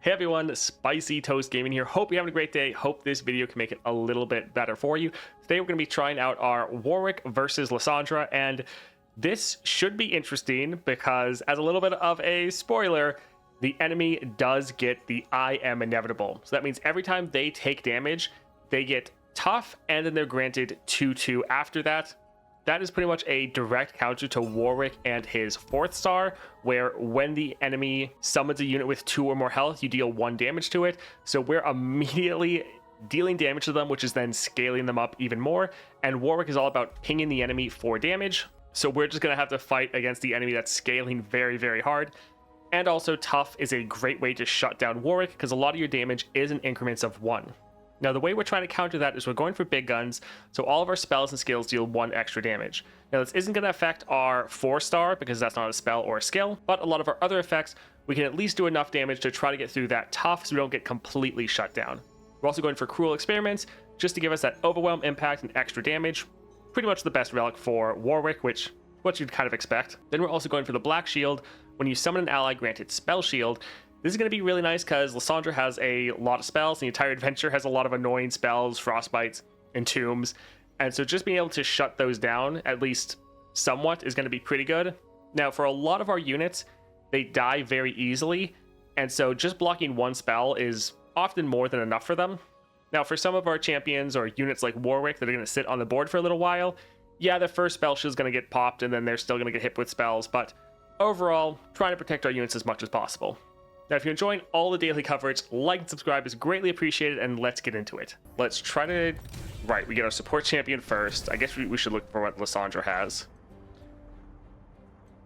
Hey everyone, Spicy Toast Gaming here. Hope you're having a great day. Hope this video can make it a little bit better for you. Today we're going to be trying out our Warwick versus Lissandra, and this should be interesting because, as a little bit of a spoiler, the enemy does get the I am inevitable. So that means every time they take damage, they get tough, and then they're granted 2/2 after that. That is pretty much a direct counter to Warwick and his 4th star, where when the enemy summons a unit with 2 or more health, you deal 1 damage to it. So we're immediately dealing damage to them, which is then scaling them up even more. And Warwick is all about pinging the enemy for damage. So we're just going to have to fight against the enemy that's scaling very, very hard. And also, tough is a great way to shut down Warwick because a lot of your damage is in increments of 1. Now, the way we're trying to counter that is we're going for big guns, so all of our spells and skills deal 1 extra damage. Now, this isn't going to affect our 4-star because that's not a spell or a skill, but a lot of our other effects, we can at least do enough damage to try to get through that tough so we don't get completely shut down. We're also going for Cruel Experiments just to give us that overwhelm impact and extra damage. Pretty much the best relic for Warwick, which what you'd kind of expect. Then we're also going for the Black Shield. When you summon an ally granted Spell Shield, this is going to be really nice because Lissandra has a lot of spells. The entire adventure has a lot of annoying spells, frostbites, and tombs. And so just being able to shut those down, at least somewhat, is going to be pretty good. Now, for a lot of our units, they die very easily. And so just blocking 1 spell is often more than enough for them. Now, for some of our champions or units like Warwick that are going to sit on the board for a little while, yeah, their first spell shield is going to get popped and then they're still going to get hit with spells. But overall, trying to protect our units as much as possible. Now, if you're enjoying all the daily coverage, like and subscribe is greatly appreciated, and let's get into it. Let's try to... Right, we get our support champion first. I guess we should look for what Lissandra has.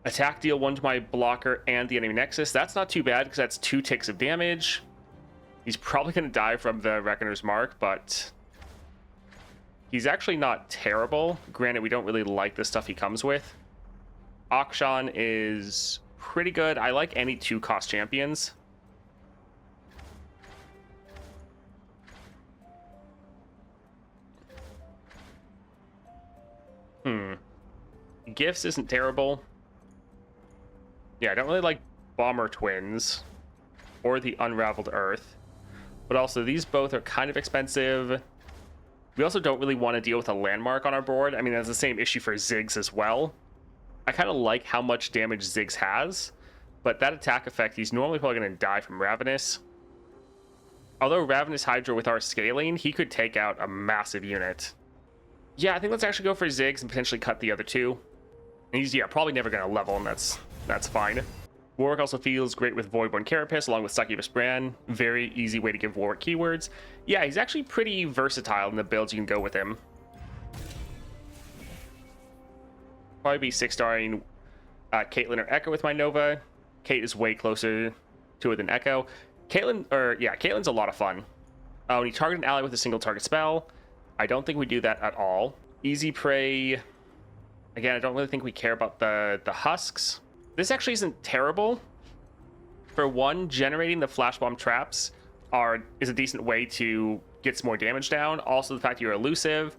Attack, deal 1 to my blocker and the enemy nexus. That's not too bad, because that's 2 ticks of damage. He's probably going to die from the Reckoner's Mark, but... he's actually not terrible. Granted, we don't really like the stuff he comes with. Akshan is... pretty good. I like any 2-cost champions. Gifts isn't terrible. Yeah, I don't really like Bomber Twins or the Unraveled Earth. But also, these both are kind of expensive. We also don't really want to deal with a landmark on our board. I mean, that's the same issue for Ziggs as well. I kind of like how much damage Ziggs has, but that attack effect, he's normally probably going to die from Ravenous. Although Ravenous Hydra with our scaling, he could take out a massive unit. Yeah, I think let's actually go for Ziggs and potentially cut the other 2. And he's, yeah, probably never going to level, and that's fine. Warwick also feels great with Voidborn Carapace along with Succubus Brand. Very easy way to give Warwick keywords. Yeah, he's actually pretty versatile in the builds you can go with him. Probably be 6-starring Caitlyn or Echo with my Nova. Kate is way closer to it than Echo. Caitlyn's a lot of fun. When you target an ally with a single target spell, I don't think we do that at all. Easy Prey. Again, I don't really think we care about the husks. This actually isn't terrible. For one, generating the flash bomb traps is a decent way to get some more damage down. Also, the fact you're elusive.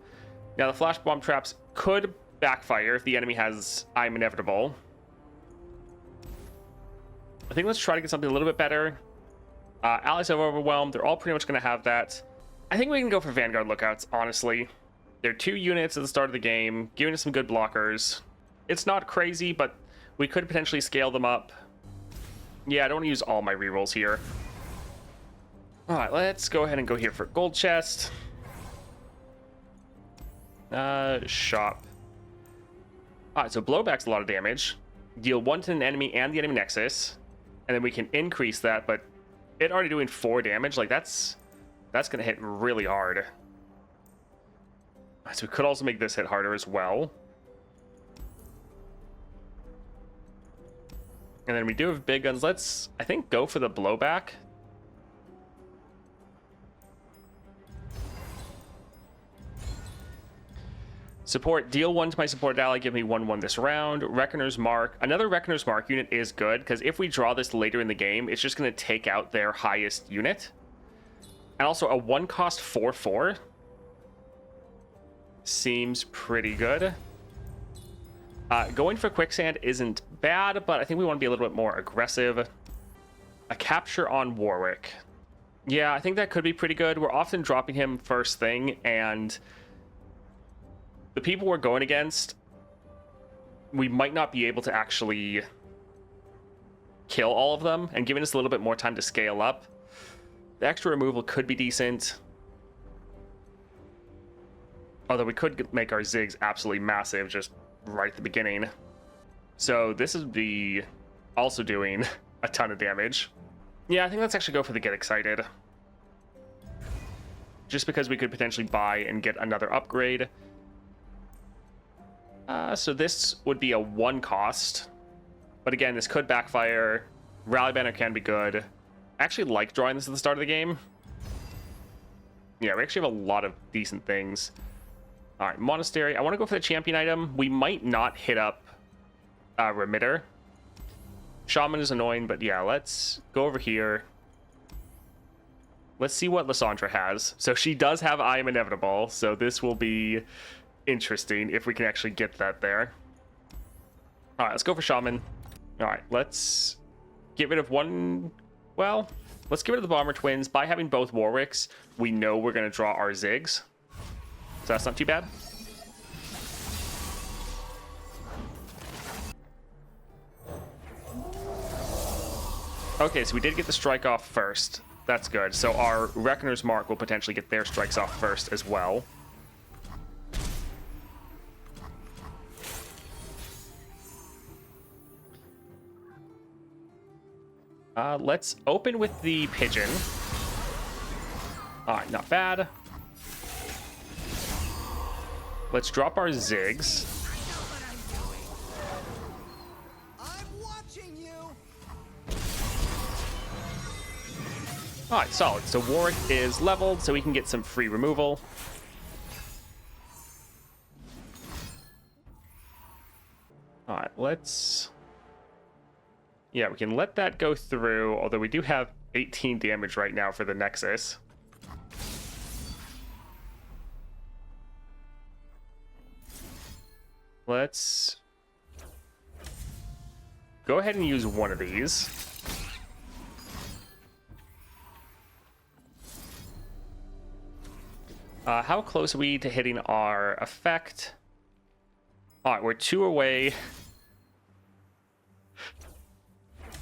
Now, the flash bomb traps could backfire if the enemy has I'm inevitable. I think let's try to get something a little bit better. Allies have overwhelmed. They're all pretty much going to have that. I think we can go for Vanguard Lookouts, honestly. They're 2 units at the start of the game, giving us some good blockers. It's not crazy, but we could potentially scale them up. Yeah, I don't want to use all my rerolls here. Alright, let's go ahead and go here for Gold Chest. Shop. Alright, so Blowback's a lot of damage. Deal 1 to an enemy and the enemy nexus. And then we can increase that, but it already doing 4 damage. Like, that's going to hit really hard. So we could also make this hit harder as well. And then we do have big guns. Let's, I think, go for the Blowback. Support, deal 1 to my supported ally, give me 1/1 this round. Reckoner's Mark. Another Reckoner's Mark unit is good, because if we draw this later in the game, it's just going to take out their highest unit. And also a 1-cost 4/4 seems pretty good. Going for Quicksand isn't bad, but I think we want to be a little bit more aggressive. A capture on Warwick. Yeah, I think that could be pretty good. We're often dropping him first thing, and the people we're going against, we might not be able to actually kill all of them, and giving us a little bit more time to scale up. The extra removal could be decent. Although we could make our Ziggs absolutely massive just right at the beginning. So this is the also doing a ton of damage. Yeah, I think let's actually go for the get excited. Just because we could potentially buy and get another upgrade. So this would be a 1 cost. But again, this could backfire. Rally Banner can be good. I actually like drawing this at the start of the game. Yeah, we actually have a lot of decent things. All right, Monastery. I want to go for the champion item. We might not hit up Remitter. Shaman is annoying, but yeah, let's go over here. Let's see what Lissandra has. So she does have I Am Inevitable, so this will be interesting if we can actually get that there. All right, let's go for Shaman. All right, let's get rid of one. Well, let's get rid of the Bomber Twins. By having both Warwicks, we know we're going to draw our Ziggs. So that's not too bad. Okay, so we did get the strike off first. That's good. So our Reckoner's Mark will potentially get their strikes off first as well. Let's open with the Pigeon. All right, not bad. Let's drop our Ziggs. All right, solid. So Warwick is leveled, so we can get some free removal. All right, let's... Yeah, we can let that go through, although we do have 18 damage right now for the Nexus. Let's go ahead and use one of these. How close are we to hitting our effect? All right, we're 2 away.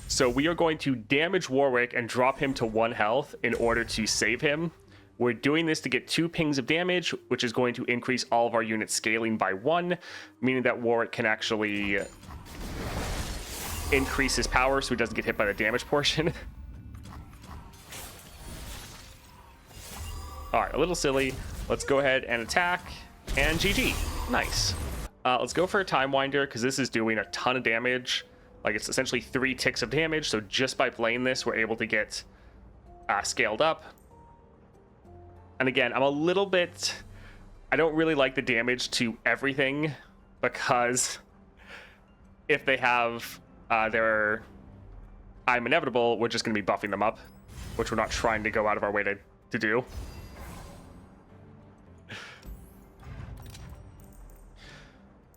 So we are going to damage Warwick and drop him to 1 health in order to save him. We're doing this to get 2 pings of damage, which is going to increase all of our units scaling by 1, meaning that Warwick can actually increase his power so he doesn't get hit by the damage portion. All right, a little silly. Let's go ahead and attack, and GG. Nice. Let's go for a Time Winder, because this is doing a ton of damage. Like, it's essentially 3 ticks of damage, so just by playing this, we're able to get scaled up. And again, I'm a little bit... I don't really like the damage to everything, because if they have their I'm Inevitable, we're just going to be buffing them up, which we're not trying to go out of our way to do.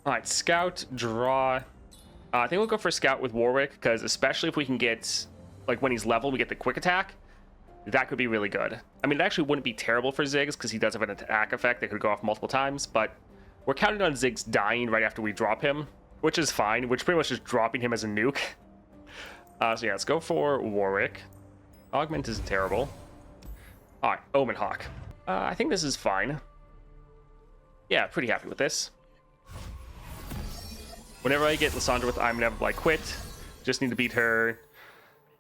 All right, Scout, draw. I think we'll go for Scout with Warwick, because especially if we can get, like, when he's leveled, we get the quick attack. That could be really good. I mean, it actually wouldn't be terrible for Ziggs, because he does have an attack effect that could go off multiple times, but we're counting on Ziggs dying right after we drop him, which is fine, which pretty much is dropping him as a nuke. So yeah, let's go for Warwick. Augment isn't terrible. All right, Omen Hawk. I think this is fine. Yeah, pretty happy with this. Whenever I get Lissandra with I'm Inevitable, I quit. Just need to beat her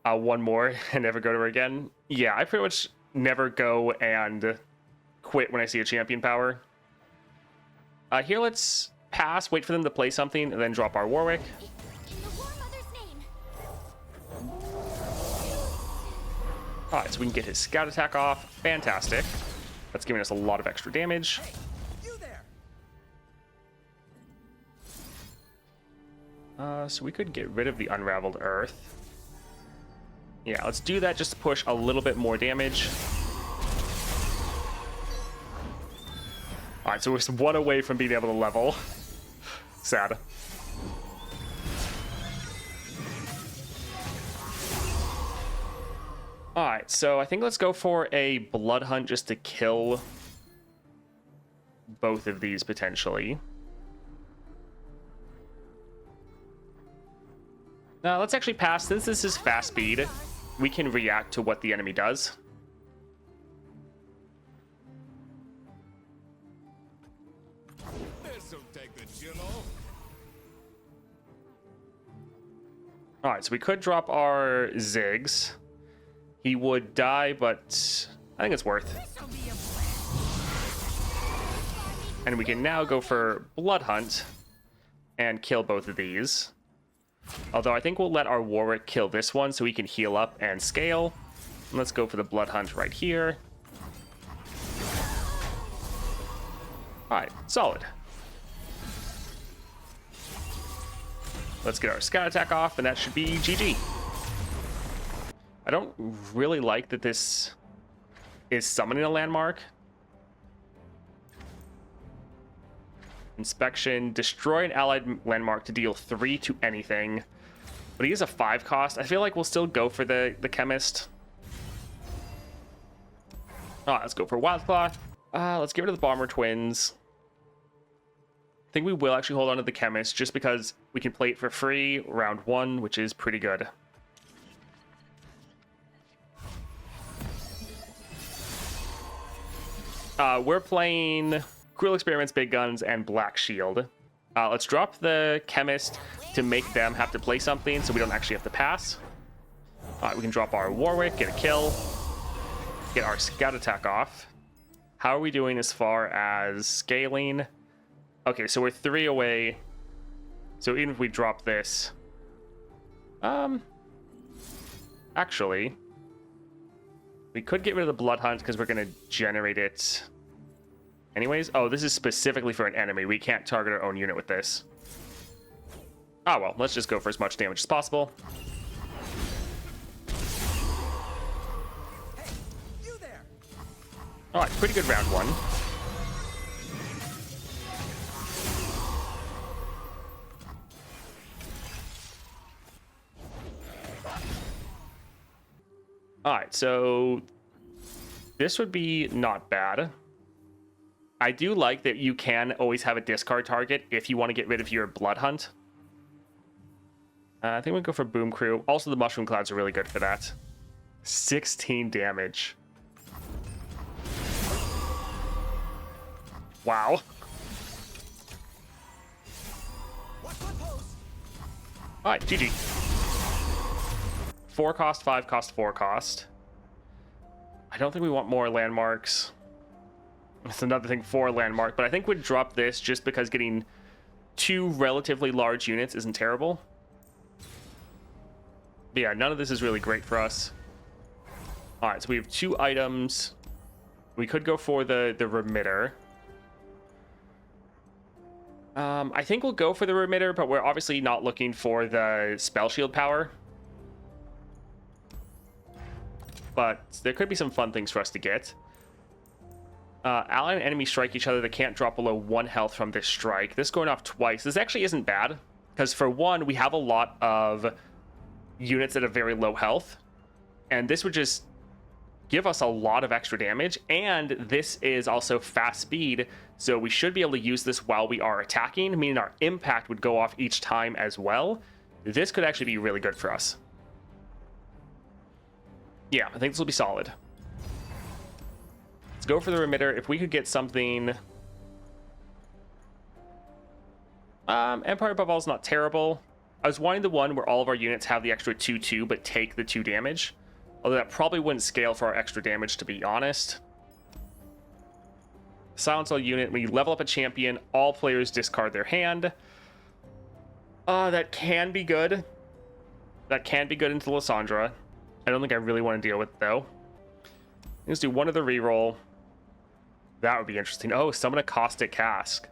1 more and never go to her again. Yeah, I pretty much never go and quit when I see a champion power. Here, let's pass, wait for them to play something, and then drop our Warwick. Alright, so we can get his scout attack off. Fantastic. That's giving us a lot of extra damage. So we could get rid of the Unraveled Earth. Yeah, let's do that just to push a little bit more damage. Alright, so we're just 1 away from being able to level. Sad. All right, so I think let's go for a blood hunt just to kill both of these potentially. Now let's actually pass. Since this is fast speed, we can react to what the enemy does. All right, so we could drop our Ziggs. He would die, but I think it's worth. And we can now go for Blood Hunt and kill both of these. Although I think we'll let our Warwick kill this one so he can heal up and scale. And let's go for the Blood Hunt right here. All right, solid. Let's get our Scout Attack off, and that should be GG. I don't really like that this is summoning a landmark. Inspection. Destroy an allied landmark to deal 3 to anything. But he is a 5 cost. I feel like we'll still go for the Chemist. Let's go for Wildclaw. Let's get rid of the Bomber Twins. I think we will actually hold on to the Chemist just because we can play it for free round 1, which is pretty good. We're playing Cruel Experiments, Big Guns, and Black Shield. Let's drop the Chemist to make them have to play something so we don't actually have to pass. We can drop our Warwick, get a kill, get our Scout Attack off. How are we doing as far as scaling? Okay, so we're 3 away. So even if we drop this... Actually... We could get rid of the Blood Hunt because we're going to generate it anyways. Oh, this is specifically for an enemy. We can't target our own unit with this. Well, let's just go for as much damage as possible. Hey, you there. All right, pretty good round 1. All right, so this would be not bad. I do like that you can always have a discard target if you want to get rid of your Blood Hunt. I think we'll go for Boom Crew. Also, the Mushroom Clouds are really good for that. 16 damage. Wow. All right, GG. 4 cost, 5 cost, 4 cost. I don't think we want more landmarks. That's another thing for landmark, but I think we'd drop this just because getting 2 relatively large units isn't terrible. But yeah, none of this is really great for us. All right, so we have 2 items. We could go for the remitter. I think we'll go for the remitter, but we're obviously not looking for the spell shield power. But there could be some fun things for us to get. Ally and enemy strike each other that can't drop below 1 health from this strike. This going off twice. This actually isn't bad. Because for one, we have a lot of units that have very low health. And this would just give us a lot of extra damage. And this is also fast speed. So we should be able to use this while we are attacking. Meaning our impact would go off each time as well. This could actually be really good for us. Yeah, I think this will be solid. Let's go for the remitter. If we could get something... Empire Above All is not terrible. I was wanting the one where all of our units have the extra 2/2, but take the 2 damage. Although that probably wouldn't scale for our extra damage, to be honest. Silence all unit. When you level up a champion, all players discard their hand. That can be good. That can be good into Lissandra. I don't think I really want to deal with it, though. Let's do one of the reroll. That would be interesting. Oh, summon a Caustic Cask.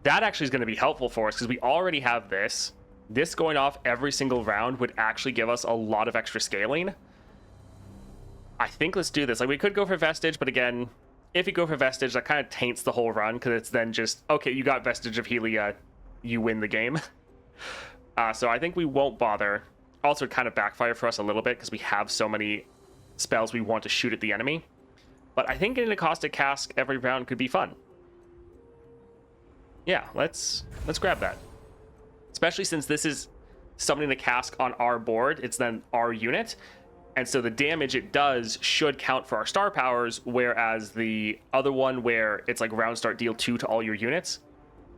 That actually is going to be helpful for us because we already have this. This going off every single round would actually give us a lot of extra scaling. I think let's do this. Like, we could go for Vestige, but again, if you go for Vestige, that kind of taints the whole run because it's then just, okay, you got Vestige of Helia, you win the game. So I think we won't bother. also kind of backfire for us a little bit because we have so many spells we want to shoot at the enemy. But I think getting a caustic cask every round could be fun. Yeah, let's grab that. Especially since this is summoning the cask on our board, it's then our unit. And so the damage it does should count for our star powers, whereas the other one where it's like round start deal 2 to all your units,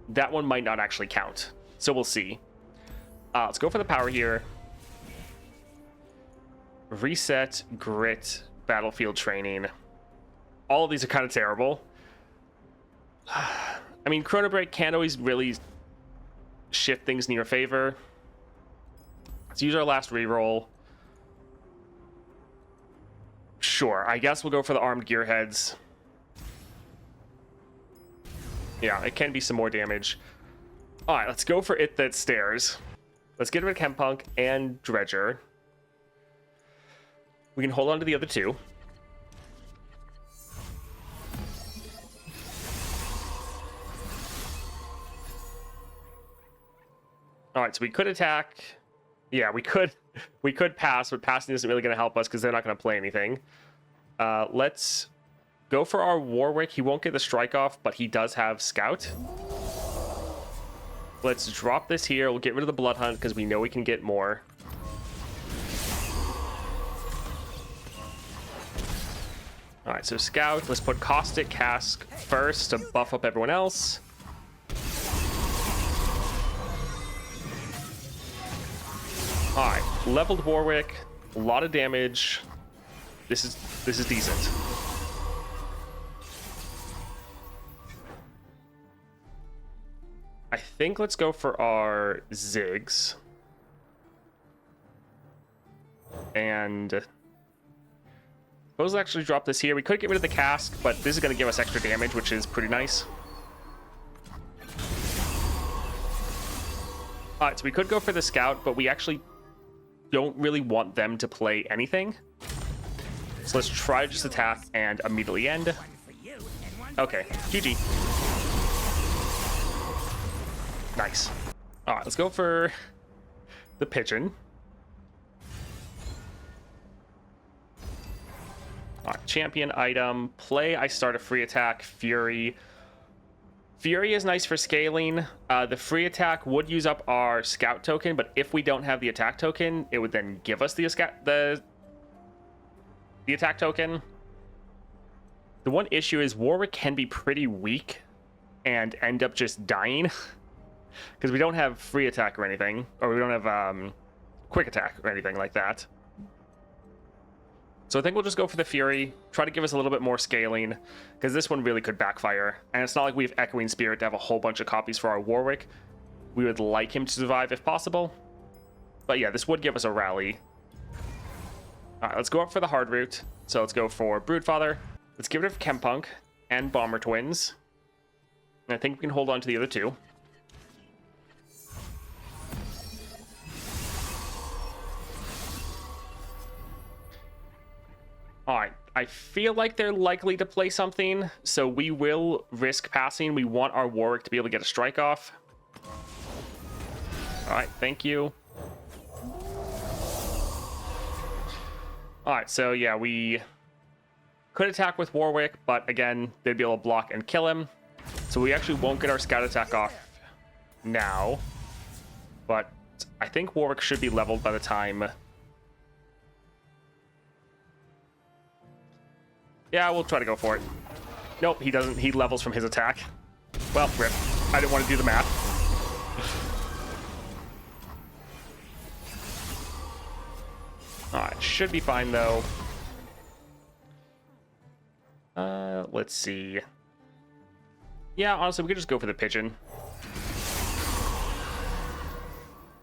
that one might not actually count. So we'll see. Let's go for the power here. Reset, grit, battlefield training. All of these are kind of terrible. I mean, Chrono Break can't always really shift things in your favor. Let's use our last reroll. Sure, I guess we'll go for the armed gearheads. Yeah, it can be some more damage. All right, let's go for it that stares. Let's get rid of Chempunk and Dredger. We can hold on to the other two. All right, so we could attack. Yeah, we could pass, but passing isn't really going to help us because they're not going to play anything. Let's go for our Warwick. He won't get the strike off, but he does have Scout. Let's drop this here. We'll get rid of the Blood Hunt because we know we can get more. All right, so Scout. Let's put Caustic Cask first to buff up everyone else. All right, leveled Warwick, a lot of damage. This is decent. I think let's go for our Ziggs. And suppose we'll actually drop this here. We could get rid of the cask, but this is going to give us extra damage, which is pretty nice. All right, so we could go for the Scout, but we actually don't really want them to play anything. So let's try to just attack and immediately end. Okay, GG. Nice. All right, let's go for the Pigeon. All right, champion item. Play, I start a free attack, Fury. Fury is nice for scaling. The free attack would use up our Scout token, but if we don't have the attack token, it would then give us the attack token. The one issue is Warwick can be pretty weak and end up just dying because we don't have free attack or anything, or we don't have quick attack or anything like that. So I think we'll just go for the Fury, try to give us a little bit more scaling, because this one really could backfire. And it's not like we have Echoing Spirit to have a whole bunch of copies for our Warwick. We would like him to survive if possible. But yeah, this would give us a rally. All right, let's go up for the hard route. So let's go for Broodfather. Let's get rid of Chempunk and Bomber Twins. And I think we can hold on to the other two. All right, I feel like they're likely to play something, so we will risk passing. We want our Warwick to be able to get a strike off. All right, thank you. All right, so yeah, we could attack with Warwick, but again, they'd be able to block and kill him. So we actually won't get our Scout attack off now, but I think Warwick should be leveled by the time... Yeah, we'll try to go for it. Nope, he doesn't. He levels from his attack. Well, rip. I didn't want to do the math. Alright, should be fine, though. Let's see. Yeah, honestly, we could just go for the Pigeon.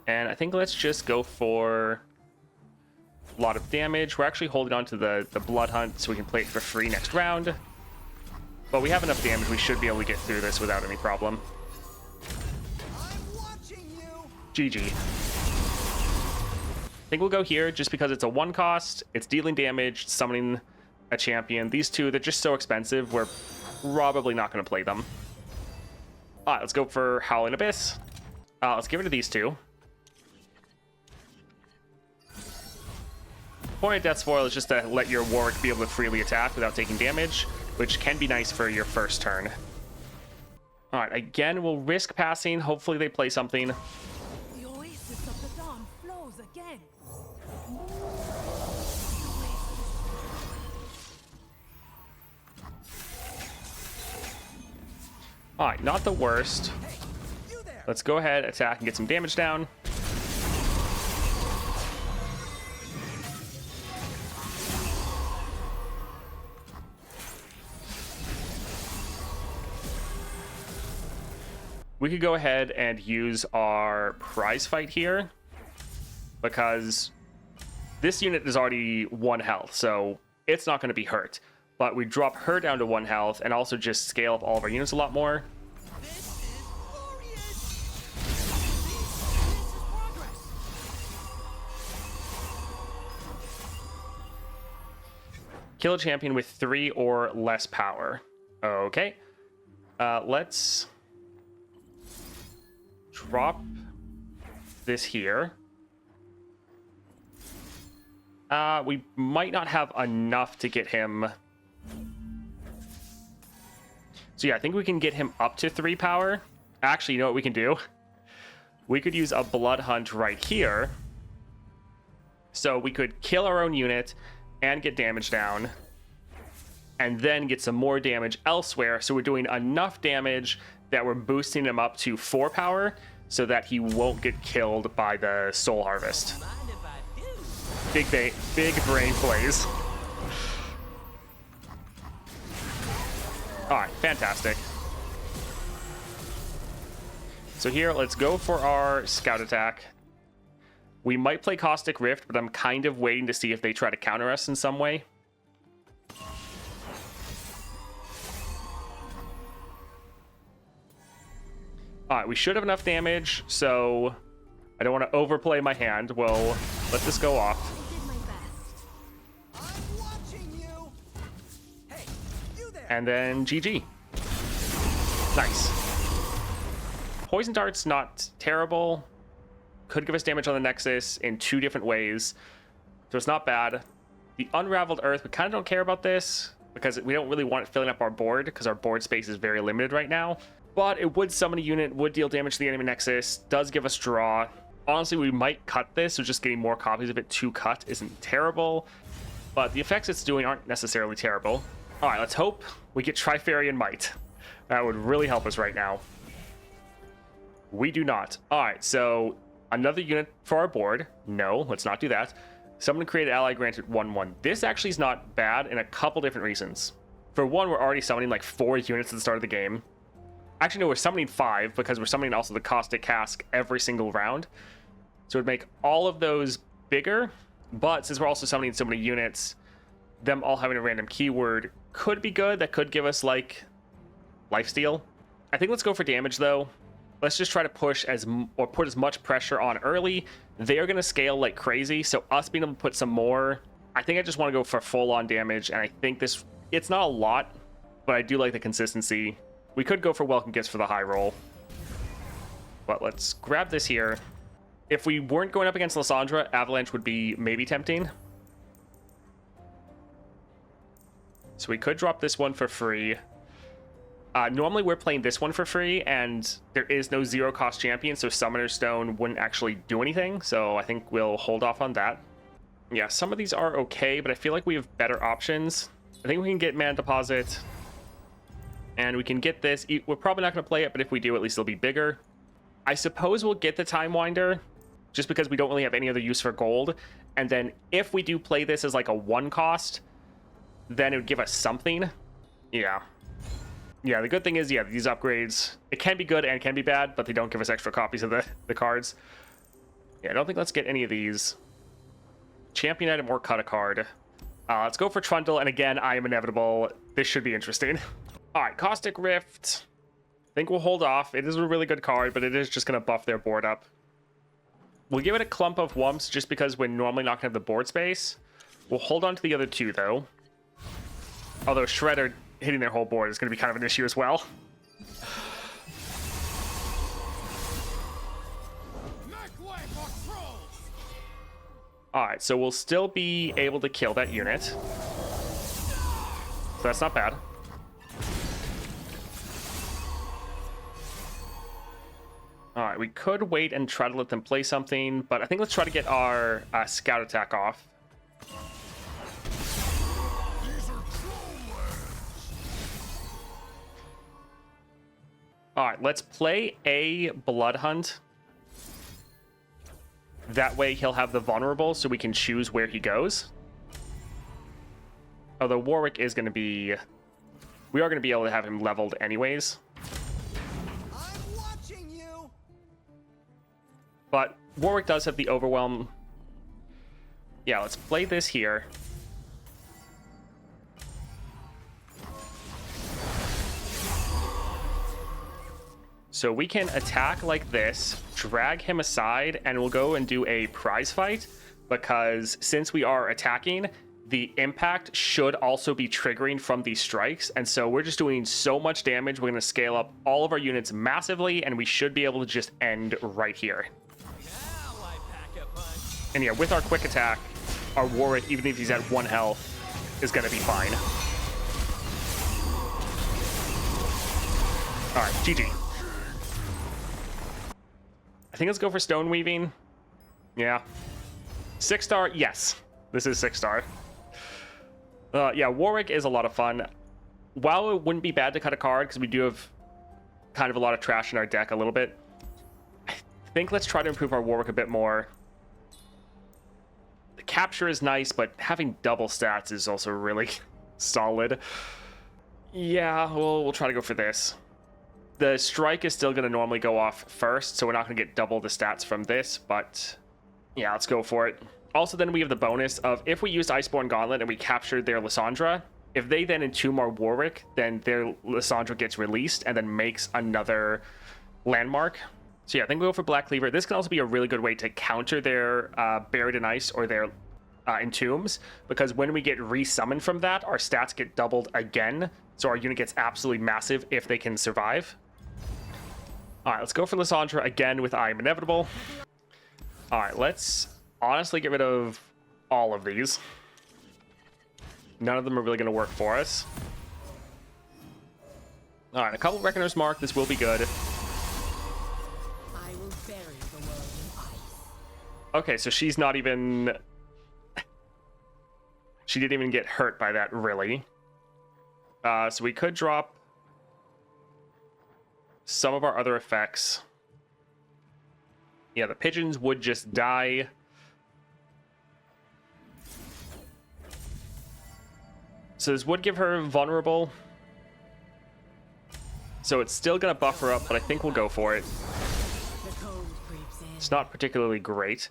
And I think let's just go for... a lot of damage. We're actually holding on to the Blood Hunt so we can play it for free next round. But we have enough damage. We should be able to get through this without any problem. GG. I think we'll go here just because it's a 1 cost. It's dealing damage, summoning a champion. These two, they're just so expensive. We're probably not going to play them. All right, let's go for Howling Abyss. Let's get rid of these two. Point of Death's Foil is just to let your Warwick be able to freely attack without taking damage, which can be nice for your first turn. All right, again, we'll risk passing. Hopefully they play something. The oasis of the dawn flows again. All right, not the worst. Let's go ahead, attack, and get some damage down. We could go ahead and use our prize fight here because this unit is already 1 health, so it's not going to be hurt. But we drop her down to 1 health and also just scale up all of our units a lot more. This is glorious. This is progress. Kill a champion with 3 or less power. Okay. Let's drop this here. We might not have enough to get him. So yeah, I think we can get him up to 3 power. Actually, you know what we can do? We could use a Blood Hunt right here. So we could kill our own unit and get damage down. And then get some more damage elsewhere. So we're doing enough damage that we're boosting him up to 4 power so that he won't get killed by the Soul Harvest. Mind if I do? Big brain plays. All right, fantastic. So here, let's go for our scout attack. We might play Caustic Rift, but I'm kind of waiting to see if they try to counter us in some way. All right, we should have enough damage, so I don't want to overplay my hand. We'll let this go off. I did my best. I'm watching you. Hey, you there. And then GG. Nice. Poison Dart's not terrible. Could give us damage on the Nexus in 2 different ways. So it's not bad. The Unraveled Earth, we kind of don't care about this because we don't really want it filling up our board because our board space is very limited right now. But it would summon a unit, would deal damage to the enemy Nexus, does give us draw. Honestly, we might cut this, so just getting more copies of it to cut isn't terrible. But the effects it's doing aren't necessarily terrible. All right, let's hope we get Trifarian Might. That would really help us right now. We do not. All right, so another unit for our board. No, let's not do that. Someone created ally granted 1/1. This actually is not bad in a couple different reasons. For one, we're already summoning like 4 units at the start of the game. Actually, no, we're summoning 5 because we're summoning also the Caustic Cask every single round. So it would make all of those bigger. But since we're also summoning so many units, them all having a random keyword could be good. That could give us like lifesteal. I think let's go for damage though. Let's just try to push or put as much pressure on early. They are going to scale like crazy. So us being able to put some more, I think I just want to go for full on damage. And I think it's not a lot, but I do like the consistency. We could go for welcome gifts for the high roll. But let's grab this here. If we weren't going up against Lissandra, Avalanche would be maybe tempting. So we could drop this one for free. Normally we're playing this one for free, and there is no 0 cost champion, so Summoner's Stone wouldn't actually do anything. So I think we'll hold off on that. Yeah, some of these are okay, but I feel like we have better options. I think we can get Mana Deposit. And we can get this. We're probably not going to play it, but if we do, at least it'll be bigger. I suppose we'll get the Time Winder, just because we don't really have any other use for gold. And then if we do play this as like a 1 cost, then it would give us something. Yeah. Yeah, the good thing is, yeah, these upgrades, it can be good and can be bad, but they don't give us extra copies of the cards. Yeah, I don't think let's get any of these. Champion item or cut a card. Let's go for Trundle, and again, I am inevitable. This should be interesting. All right, Caustic Rift. I think we'll hold off. It is a really good card, but it is just going to buff their board up. We'll give it a clump of Wumps just because we're normally not going to have the board space. We'll hold on to the other 2, though. Although Shredder hitting their whole board is going to be kind of an issue as well. All right, so we'll still be able to kill that unit. So that's not bad. All right, we could wait and try to let them play something, but I think let's try to get our scout attack off. All right, let's play a Blood Hunt. That way he'll have the vulnerable so we can choose where he goes. Although Warwick is going to be... We are going to be able to have him leveled anyways. I'm watching you. But Warwick does have the overwhelm. Yeah, let's play this here. So we can attack like this, drag him aside, and we'll go and do a prize fight, because since we are attacking, the impact should also be triggering from these strikes, and so we're just doing so much damage. We're going to scale up all of our units massively, and we should be able to just end right here. And yeah, with our quick attack, our Warwick, even if he's at 1 health, is going to be fine. All right, GG. I think let's go for stone weaving. Yeah. 6-star, yes. This is 6-star. Yeah, Warwick is a lot of fun. While it wouldn't be bad to cut a card, because we do have kind of a lot of trash in our deck a little bit, I think let's try to improve our Warwick a bit more. The capture is nice, but having double stats is also really solid. Yeah, we'll try to go for this. The strike is still going to normally go off first, so we're not going to get double the stats from this, but yeah, let's go for it. Also, then we have the bonus of if we used Iceborne Gauntlet and we captured their Lissandra, if they then entomb our Warwick, then their Lissandra gets released and then makes another landmark. So yeah, I think we'll go for Black Cleaver. This can also be a really good way to counter their Buried in Ice or their Entombs, because when we get resummoned from that, our stats get doubled again, so our unit gets absolutely massive if they can survive. All right, let's go for Lissandra again with I Am Inevitable. All right, let's honestly get rid of all of these. None of them are really going to work for us. All right, a couple Reckoner's Mark. This will be good. I will bury the world in ice. Okay, so she's not even... She didn't even get hurt by that, really. So we could drop some of our other effects. Yeah, the pigeons would just die. So this would give her vulnerable. So it's still going to buff her up, but I think we'll go for it. The cold creeps in. It's not particularly great.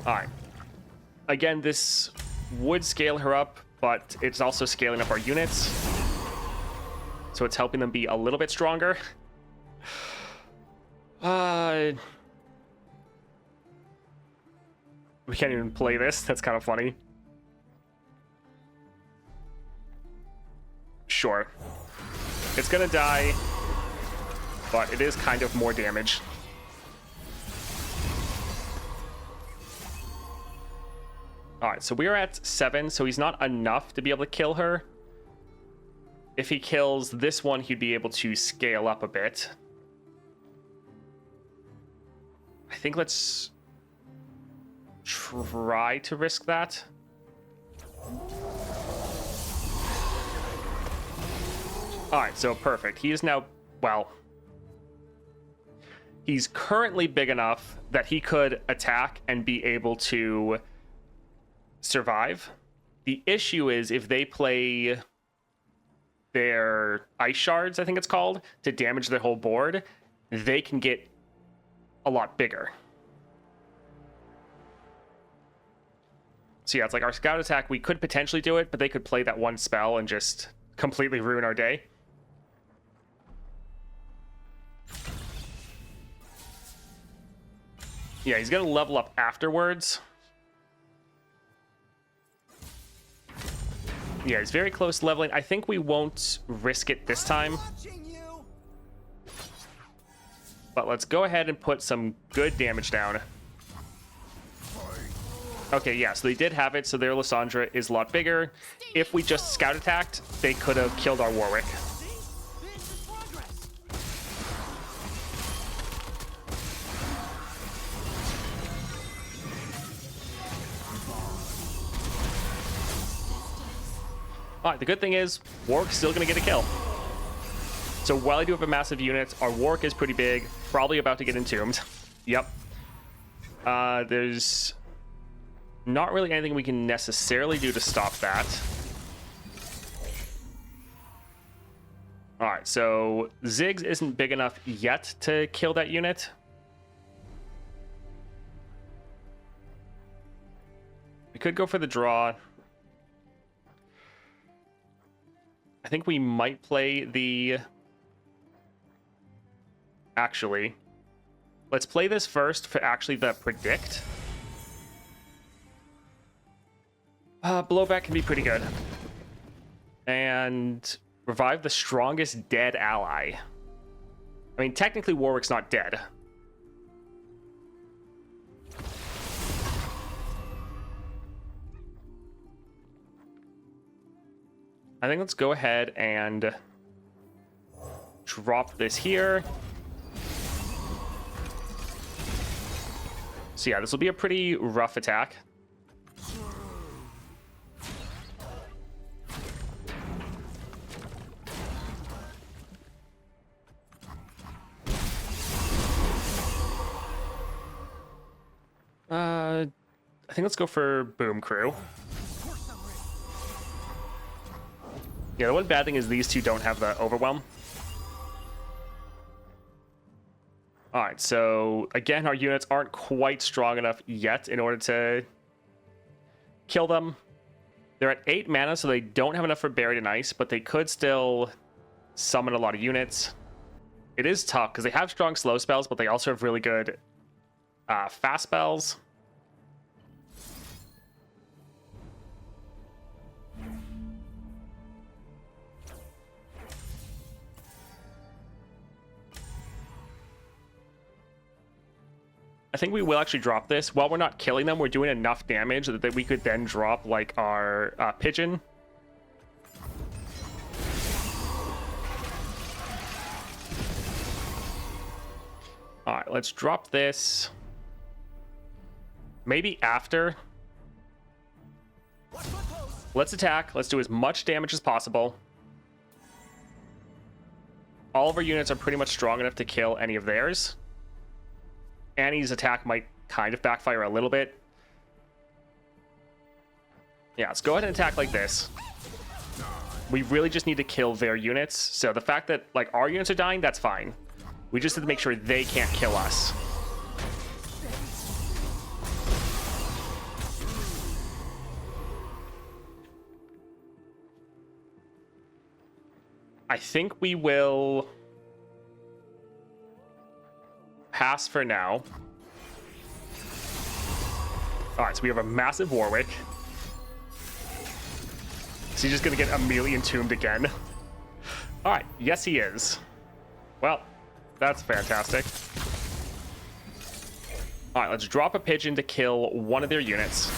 All right. Again, this would scale her up, but it's also scaling up our units. So it's helping them be a little bit stronger. We can't even play this. That's kind of funny. Sure. It's gonna die, but it is kind of more damage. Alright, so we are at 7, so he's not enough to be able to kill her. If he kills this one, he'd be able to scale up a bit. I think let's try to risk that. Alright, so perfect. He is now, well, he's currently big enough that he could attack and be able to survive. The issue is if they play their ice shards, I think it's called, to damage the whole board, they can get a lot bigger. So yeah, it's like our scout attack, we could potentially do it, but they could play that one spell and just completely ruin our day. Yeah, he's gonna level up afterwards. Yeah, he's very close to leveling. I think we won't risk it this time. But let's go ahead and put some good damage down. Okay, yeah, so they did have it, so their Lissandra is a lot bigger. If we just scout attacked, they could have killed our Warwick. See? This is progress. Alright, the good thing is, Warwick's still going to get a kill. So while I do have a massive unit, our Warwick is pretty big, probably about to get entombed. Yep. There's not really anything we can necessarily do to stop that. Alright, so Ziggs isn't big enough yet to kill that unit. We could go for the draw. I think we might play the... Actually, let's play this first for actually the predict. Blowback can be pretty good. And revive the strongest dead ally. I mean, technically Warwick's not dead. I think let's go ahead and drop this here. So yeah, this will be a pretty rough attack. I think let's go for Boom Crew. Yeah, the one bad thing is these two don't have the overwhelm. Alright, so again, our units aren't quite strong enough yet in order to kill them. They're at 8 mana, so they don't have enough for Buried in Ice, but they could still summon a lot of units. It is tough, because they have strong slow spells, but they also have really good fast spells. I think we will actually drop this. While we're not killing them, we're doing enough damage that we could then drop, like, our pigeon. Alright, let's drop this. Maybe after. Let's attack. Let's do as much damage as possible. All of our units are pretty much strong enough to kill any of theirs. Annie's attack might kind of backfire a little bit. Yeah, let's go ahead and attack like this. We really just need to kill their units. So the fact that, like, our units are dying, that's fine. We just have to make sure they can't kill us. I think we will pass for now. All right, so we have a massive Warwick. Is he just going to get immediately entombed again? All right, yes he is. Well, that's fantastic. All right, let's drop a pigeon to kill one of their units.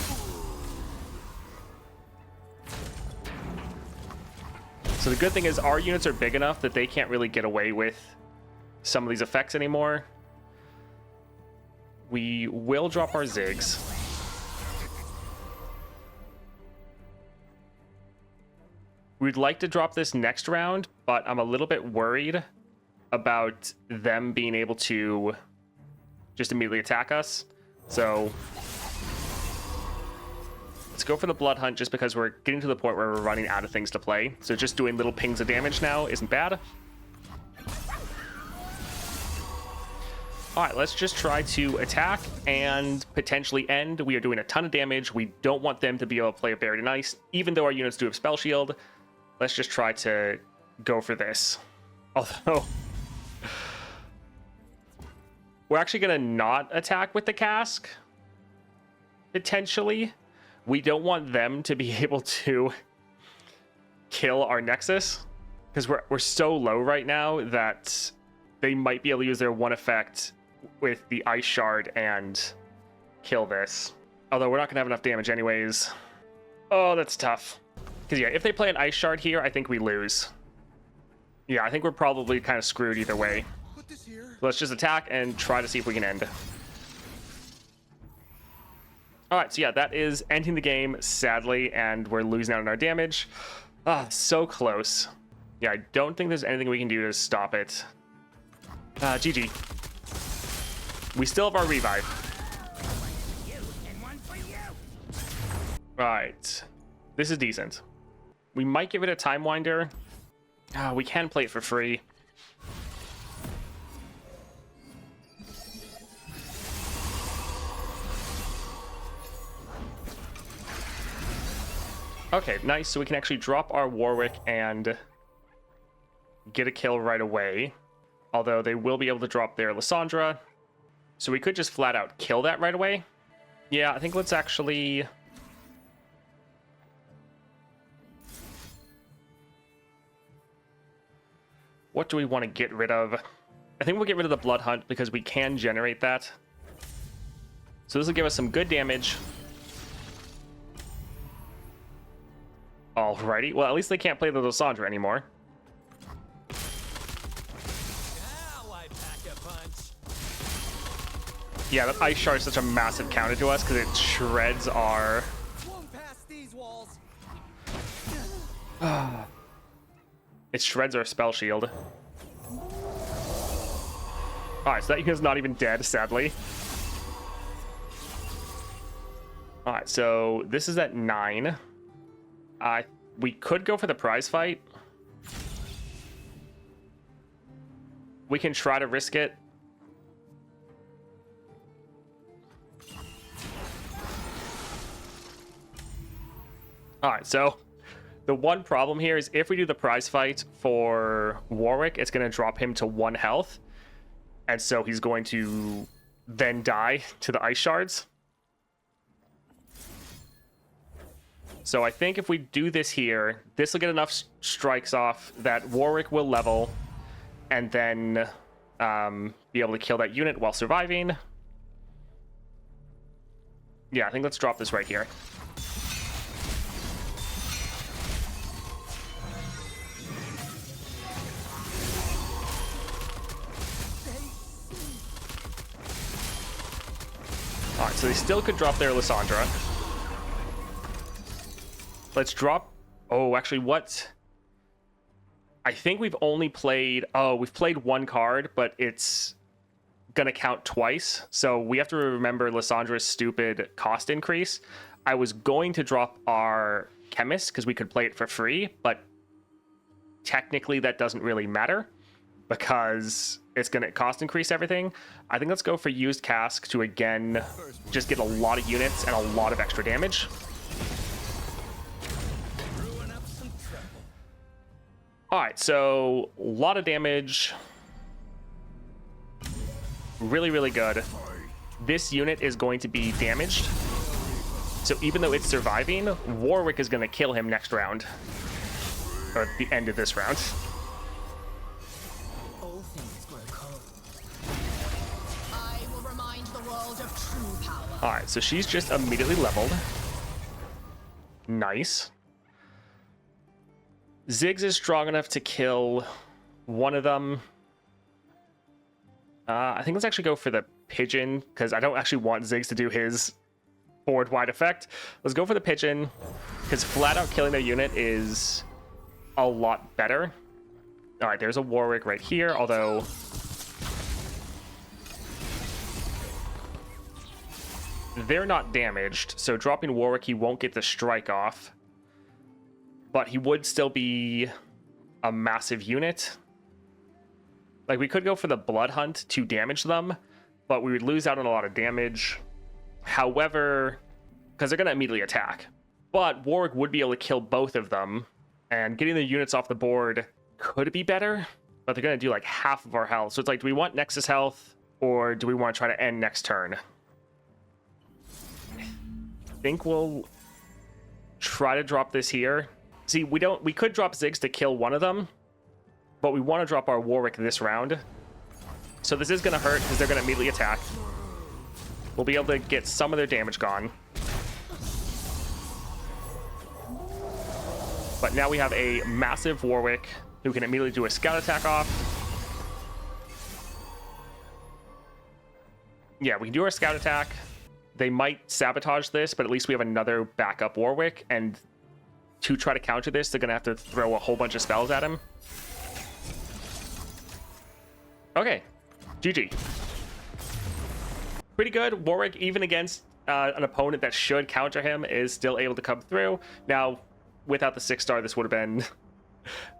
So the good thing is our units are big enough that they can't really get away with some of these effects anymore. We will drop our Ziggs. We'd like to drop this next round, but I'm a little bit worried about them being able to just immediately attack us. So let's go for the Blood Hunt just because we're getting to the point where we're running out of things to play. So just doing little pings of damage now isn't bad. All right, let's just try to attack and potentially end. We are doing a ton of damage. We don't want them to be able to play a Buried in Ice, even though our units do have Spell Shield. Let's just try to go for this. Although, we're actually going to not attack with the cask, potentially. We don't want them to be able to kill our Nexus, because we're so low right now that they might be able to use their one effect with the Ice Shard and kill this. Although we're not gonna have enough damage anyways. Oh, that's tough. Because yeah, if they play an ice shard here, I think we lose. Yeah, I think we're probably kind of screwed either way. Put this here. So let's just attack and try to see if we can end. All right, so yeah, that is ending the game, sadly, and we're losing out on our damage. Ah, so close. Yeah, I don't think there's anything we can do to stop it. GG. We still have our revive. Right. This is decent. We might give it a time winder. We can play it for free. Okay, nice. So we can actually drop our Warwick and get a kill right away. Although they will be able to drop their Lissandra. So we could just flat out kill that right away. Yeah, I think let's actually... What do we want to get rid of? I think we'll get rid of the Blood Hunt because we can generate that. So this will give us some good damage. Alrighty. Well, at least they can't play the Lissandra anymore. Now I pack a punch. Yeah, that Ice Shard is such a massive counter to us because it shreds our... Won't pass these walls. It shreds our spell shield. Alright, so that unit's not even dead, sadly. Alright, so this is at 9. We could go for the prize fight. We can try to risk it. Alright, so the one problem here is if we do the prize fight for Warwick, it's going to drop him to 1 health. And so he's going to then die to the ice shards. So I think if we do this here, this will get enough strikes off that Warwick will level and then be able to kill that unit while surviving. Yeah, I think let's drop this right here. Alright, so they still could drop their Lissandra. Let's drop... Oh, actually, what? I think we've only played... Oh, we've played 1 card, but it's gonna count twice. So we have to remember Lissandra's stupid cost increase. I was going to drop our Chemist, because we could play it for free, but technically that doesn't really matter, because it's gonna cost increase everything. I think let's go for Used Cask to, again, just get a lot of units and a lot of extra damage. Alright, so a lot of damage. Really, really good. This unit is going to be damaged. So even though it's surviving, Warwick is going to kill him next round. Or at the end of this round. All things grow cold. I will remind the world of true power. Alright, so she's just immediately leveled. Nice. Ziggs is strong enough to kill one of them. I think let's actually go for the Pigeon, because I don't actually want Ziggs to do his board-wide effect. Let's go for the Pigeon, because flat-out killing their unit is a lot better. Alright, there's a Warwick right here, although... they're not damaged, so dropping Warwick, he won't get the strike off. But he would still be a massive unit. Like, we could go for the Blood Hunt to damage them, but we would lose out on a lot of damage. However, because they're going to immediately attack. But Warwick would be able to kill both of them, and getting the units off the board could be better, but they're going to do like half of our health. So it's like, do we want Nexus health, or do we want to try to end next turn? I think we'll try to drop this here. See, we could drop Ziggs to kill one of them, but we want to drop our Warwick this round. So this is going to hurt because they're going to immediately attack. We'll be able to get some of their damage gone. But now we have a massive Warwick who can immediately do a scout attack off. Yeah, we can do our scout attack. They might sabotage this, but at least we have another backup Warwick. And to try to counter this, they're going to have to throw a whole bunch of spells at him. Okay, GG. Pretty good. Warwick, even against an opponent that should counter him, is still able to come through. Now, without the 6-star, this would have been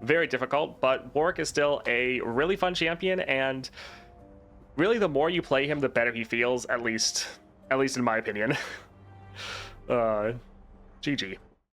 very difficult, but Warwick is still a really fun champion, and really the more you play him, the better he feels, at least in my opinion. GG.